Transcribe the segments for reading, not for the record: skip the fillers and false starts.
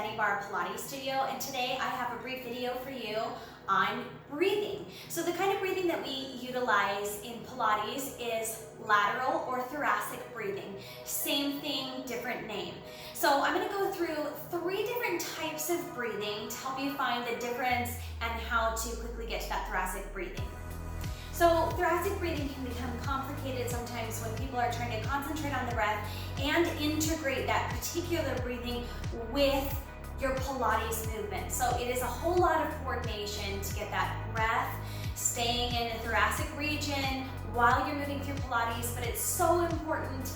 Bennie Barre Pilates studio, and today I have a brief video for you on breathing. So the kind of breathing that we utilize in Pilates is lateral or thoracic breathing. Same thing, different name. So I'm going to go through 3 different types of breathing to help you find the difference and how to quickly get to that thoracic breathing. So thoracic breathing can become complicated sometimes when people are trying to concentrate on the breath and integrate that particular breathing with your Pilates movement. So it is a whole lot of coordination to get that breath staying in the thoracic region while you're moving through Pilates, but it's so important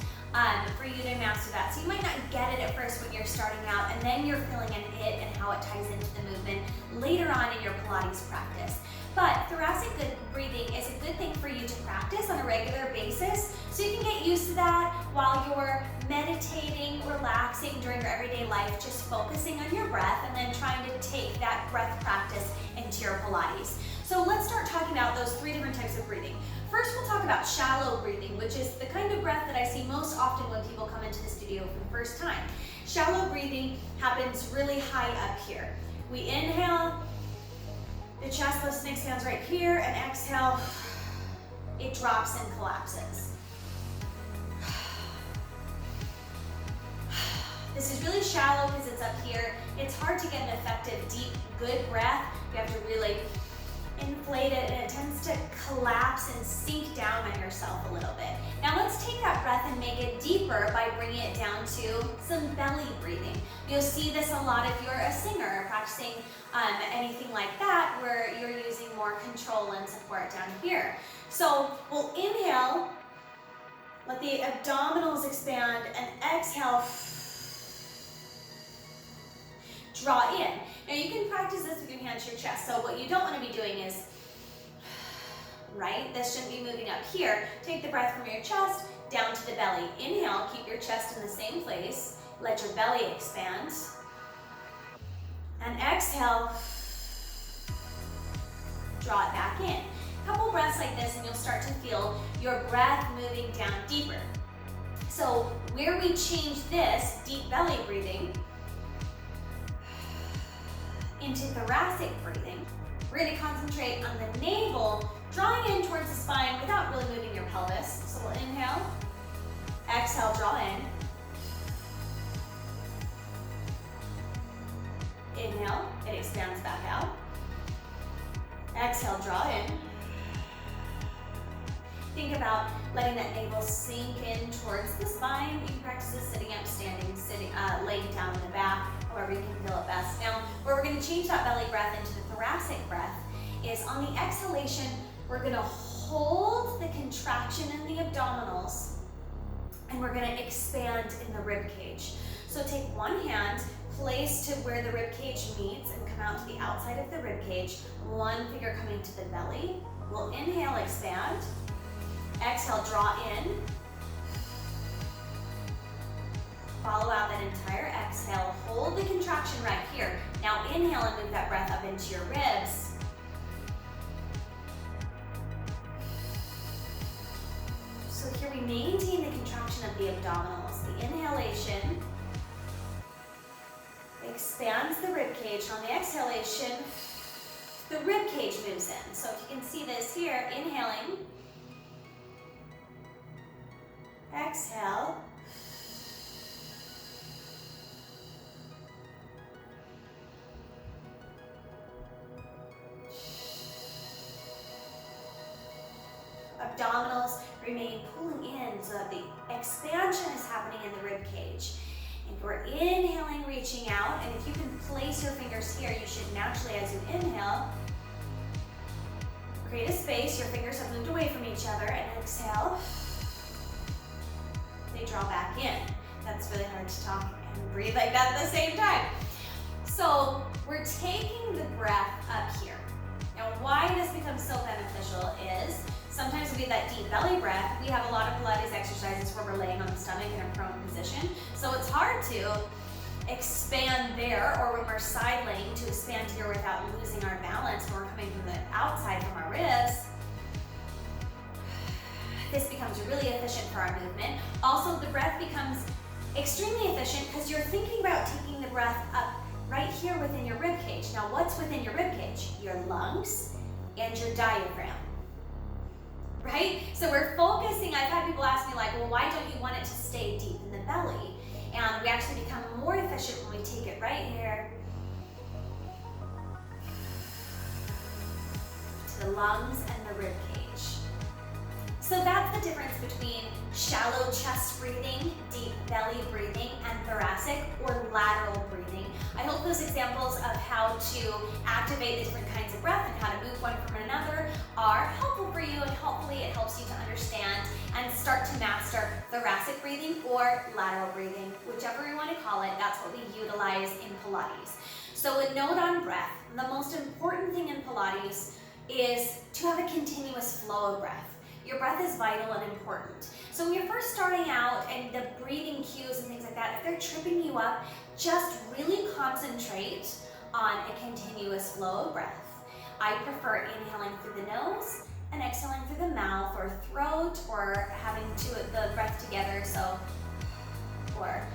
for you to master that. So you might not get it at first when you're starting out, and then you're feeling it and how it ties into the movement later on in your Pilates practice. But thoracic breathing is a good thing for you to practice on a regular basis so you can get used to that while you're meditating, relaxing during your everyday life, just focusing on your breath and then trying to take that breath practice into your Pilates. So let's start talking about those 3 different types of breathing. First, we'll talk about shallow breathing, which is the kind of breath that I see most often when people come into the studio for the first time. Shallow breathing happens really high up here. We inhale, the chest lifts and expands right here, and exhale, it drops and collapses. This is really shallow because it's up here. It's hard to get an effective, deep, good breath. You have to really inflate it, and it tends to collapse and sink down on yourself a little bit. Now let's take that breath and make it deeper by bringing it down to some belly breathing. You'll see this a lot if you're a singer practicing anything like that, where you're using more control and support down here. So we'll inhale, let the abdominals expand, and exhale, draw in. Now you can practice this with your hands to your chest. So what you don't want to be doing is, right, this shouldn't be moving up here. Take the breath from your chest down to the belly. Inhale, keep your chest in the same place. Let your belly expand. And exhale, draw it back in. A couple breaths like this and you'll start to feel your breath moving down deeper. So where we change this deep belly breathing into thoracic breathing, we're going to concentrate on the navel, drawing in towards the spine without really moving your pelvis. So we'll inhale, exhale, draw in. Inhale, it expands back out. Exhale, draw in. Think about letting that navel sink in towards the spine. You can practice this sitting up, standing, laying down in the back, however you can feel it best. Now, where we're going to change that belly breath into the thoracic breath is on the exhalation, we're going to hold the contraction in the abdominals and we're going to expand in the rib cage. So take one hand, place to where the rib cage meets and come out to the outside of the rib cage. One finger coming to the belly. We'll inhale, expand. Exhale, draw in. Follow out that entire exhale. Hold the contraction right here. Now inhale and move that breath up into your ribs. So here we maintain the contraction of the abdominals. The inhalation expands the rib cage. On the exhalation, the rib cage moves in. So if you can see this here, inhaling, exhale, abdominals remain pulling in so that the expansion is happening in the rib cage. And we're inhaling, reaching out, and if you can place your fingers here, you should naturally, as you inhale, create a space. Your fingers have moved away from each other, and exhale, they draw back in. That's really hard to talk and breathe like that at the same time. So we're taking the breath up here. Now why this becomes so beneficial is sometimes we get that deep belly breath. We have a lot of Pilates exercises where we're laying on the stomach in a prone position. So it's hard to expand there, or when we're side laying, to expand here without losing our balance when we're coming from the outside from our ribs. This becomes really efficient for our movement. Also, the breath becomes extremely efficient because you're thinking about taking the breath up right here within your rib cage. Now what's within your rib cage? Your lungs and your diaphragm, right? So we're focusing, I've had people ask me like, well, why don't you want it to stay deep in the belly? And we actually become more efficient when we take it right here to the lungs and the rib cage. So that's the difference between shallow chest breathing, deep belly breathing, and thoracic or lateral breathing. I hope those examples of how to activate the different kinds of breath and how to move one from another are helpful for you, and hopefully it helps you to understand and start to master thoracic breathing or lateral breathing, whichever you want to call it. That's what we utilize in Pilates. So a note on breath, the most important thing in Pilates is to have a continuous flow of breath. Your breath is vital and important. So when you're first starting out and the breathing cues and things like that, if they're tripping you up, just really concentrate on a continuous flow of breath. I prefer inhaling through the nose and exhaling through the mouth or throat, or having the breath together, or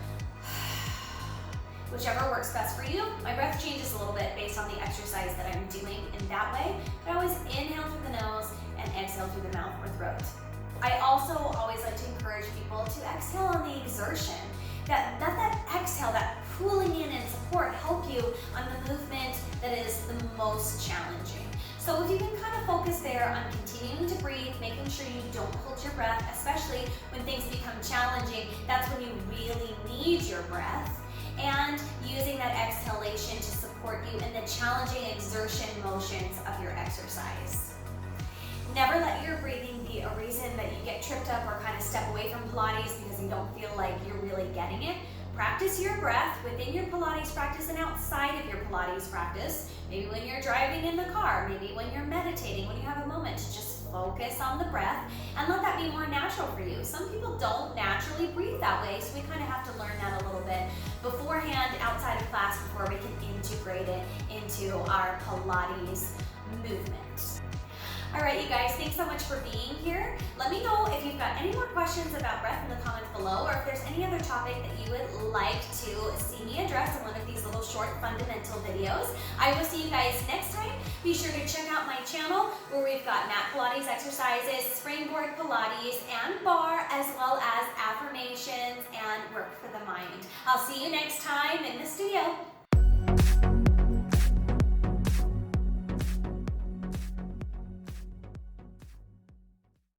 whichever works best for you. My breath changes a little bit based on the exercise that I'm doing in that way, but I always inhale through the nose and exhale through the mouth or throat. I also always like to encourage people to exhale on the exertion. Let that exhale, that pulling in and support, help you on the movement that is the most challenging. So if you can kind of focus there on continuing to breathe, making sure you don't hold your breath, especially when things become challenging, that's when you really need your breath, and using that exhalation to support you in the challenging exertion motions of your exercise. Never let your breathing be a reason that you get tripped up or kind of step away from Pilates because you don't feel like you're really getting it. Practice your breath within your Pilates practice and outside of your Pilates practice. Maybe when you're driving in the car, maybe when you're meditating, when you have a moment to just focus on the breath and let that be more natural for you. Some people don't naturally breathe that way, so we kind of have to learn that a little bit beforehand, outside of class, before we can integrate it into our Pilates movement. All right, you guys, thanks so much for being here. Let me know if you've got any more questions about breath in the comments below, or if there's any other topic that you would like to see me address in one of these little short fundamental videos. I will see you guys next time. Be sure to check out my channel where we've got mat Pilates exercises, springboard Pilates, and Barre, as well as affirmations and work for the mind. I'll see you next time in the studio.